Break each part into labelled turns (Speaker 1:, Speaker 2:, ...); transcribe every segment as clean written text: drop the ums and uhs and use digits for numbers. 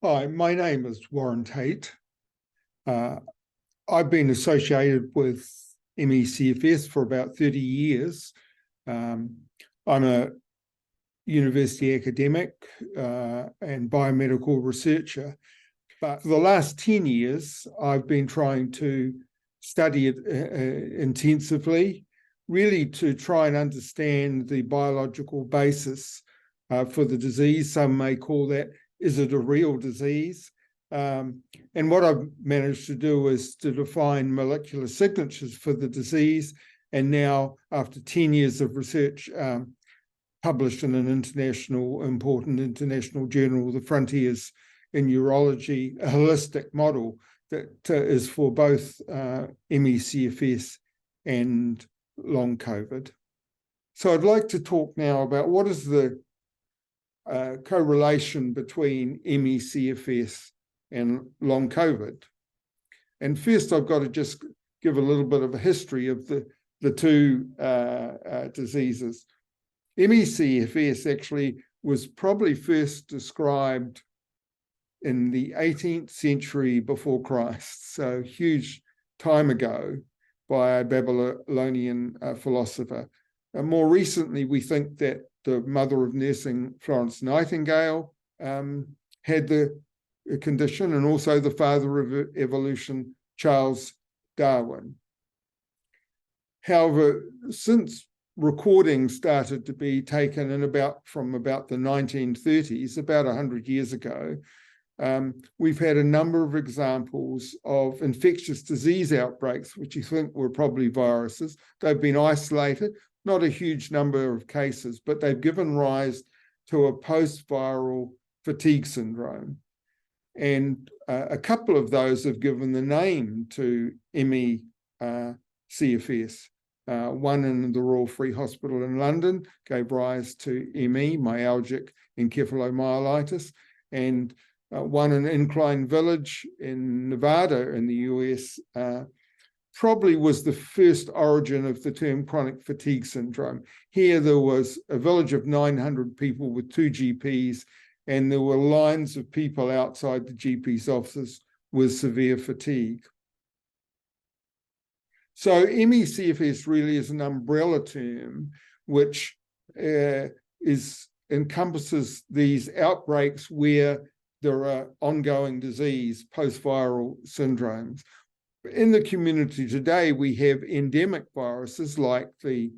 Speaker 1: Hi, my name is Warren Tate. I've been associated with ME/CFS for about 30 years. I'm a university academic and biomedical researcher, but for the last 10 years, I've been trying to study it intensively, really to try and understand the biological basis for the disease. Some may call that, is it a real disease? And what I've managed to do is to define molecular signatures for the disease. And now, after 10 years of research, published in an important international journal, The Frontiers in Urology, a holistic model that is for both ME/CFS and long COVID. So I'd like to talk now about what is the correlation between ME/CFS and long COVID. And first, I've got to just give a little bit of a history of the two diseases. ME/CFS actually was probably first described in the 18th century before Christ, so huge time ago, by a Babylonian philosopher. And more recently, we think that the mother of nursing, Florence Nightingale, had the condition, and also the father of evolution, Charles Darwin. However, since recordings started to be taken from about the 1930s, about 100 years ago, we've had a number of examples of infectious disease outbreaks, which you think were probably viruses. They've been isolated, not a huge number of cases, but they've given rise to a post-viral fatigue syndrome. And a couple of those have given the name to ME/CFS. One in the Royal Free Hospital in London gave rise to ME, myalgic encephalomyelitis, and one in Incline Village in Nevada in the US probably was the first origin of the term chronic fatigue syndrome. Here there was a village of 900 people with 2 GPs, and there were lines of people outside the GP's offices with severe fatigue. So ME/CFS really is an umbrella term which encompasses these outbreaks where there are ongoing disease, post-viral syndromes. In the community today, we have endemic viruses like the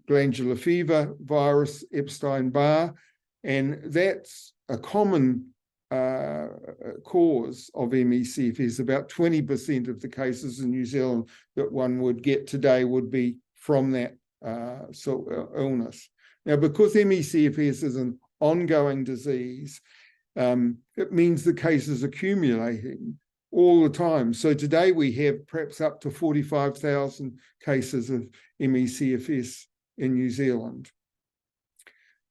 Speaker 1: glandular fever virus, Epstein-Barr, and that's a common cause of ME/CFS. About 20% of the cases in New Zealand that one would get today would be from that illness. Now, because ME/CFS is an ongoing disease, it means the cases accumulating all the time. So today we have perhaps up to 45,000 cases of ME/CFS in New Zealand.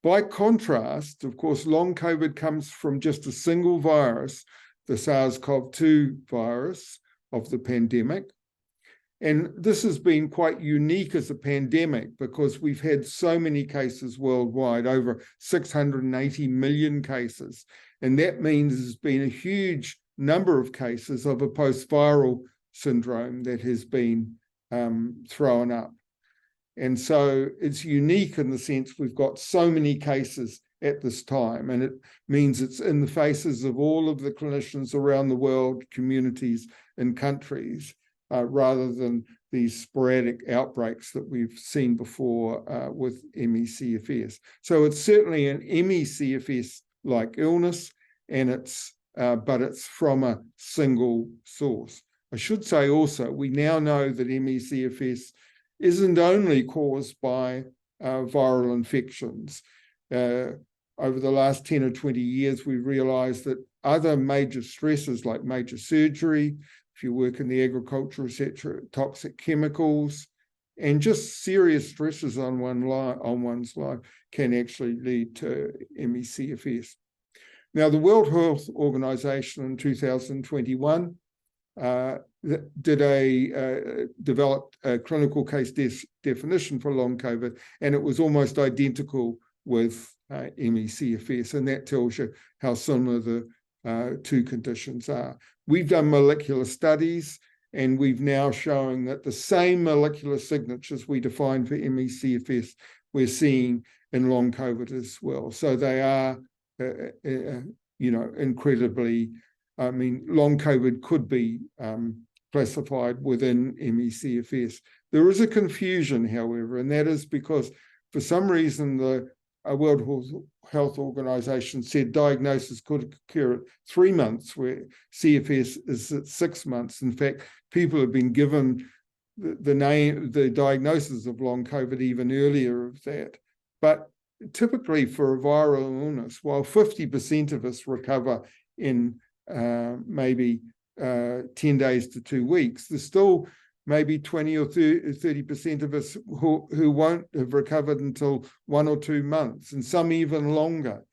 Speaker 1: By contrast, of course, long COVID comes from just a single virus, the SARS-CoV-2 virus of the pandemic. And this has been quite unique as a pandemic because we've had so many cases worldwide, over 680 million cases. And that means there's been a huge number of cases of a post-viral syndrome that has been thrown up. And so it's unique in the sense we've got so many cases at this time, and it means it's in the faces of all of the clinicians around the world, communities and countries, rather than these sporadic outbreaks that we've seen before with ME/CFS. So it's certainly an ME/CFS-like illness, and but it's from a single source. I should say also, we now know that ME/CFS isn't only caused by viral infections. Over the last 10 or 20 years, we realized that other major stresses like major surgery, if you work in the agriculture, etc., toxic chemicals, and just serious stresses on one's life can actually lead to ME/CFS. Now, the World Health Organization in 2021 developed a clinical case definition for long COVID, and it was almost identical with ME/CFS, and that tells you how similar the two conditions are. We've done molecular studies, and we've now showing that the same molecular signatures we defined for ME/CFS, we're seeing in long COVID as well. So they are, incredibly, long COVID could be classified within ME/CFS. There is a confusion, however, and that is because for some reason the World Health Organization said diagnosis could occur at 3 months, where CFS is at 6 months. In fact, people have been given the diagnosis of long COVID even earlier of that. But typically for a viral illness, while 50% of us recover in maybe 10 days to 2 weeks, there's still maybe 20 or 30% of us who won't have recovered until 1 or 2 months, and some even longer.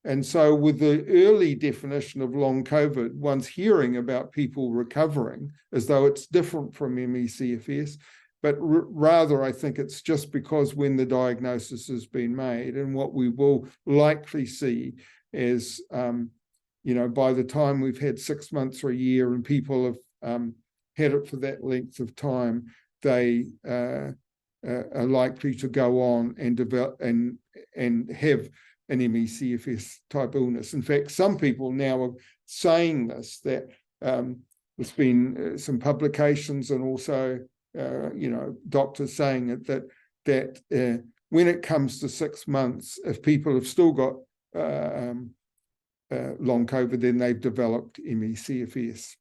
Speaker 1: And so with the early definition of long COVID, one's hearing about people recovering as though it's different from ME/CFS, but rather I think it's just because when the diagnosis has been made, and what we will likely see is, by the time we've had 6 months or a year and people have had it for that length of time, they are likely to go on and develop and have an ME/CFS type illness. In fact, some people now are saying this, that there's been some publications and also doctors saying it, that when it comes to 6 months, if people have still got long COVID, then they've developed ME/CFS.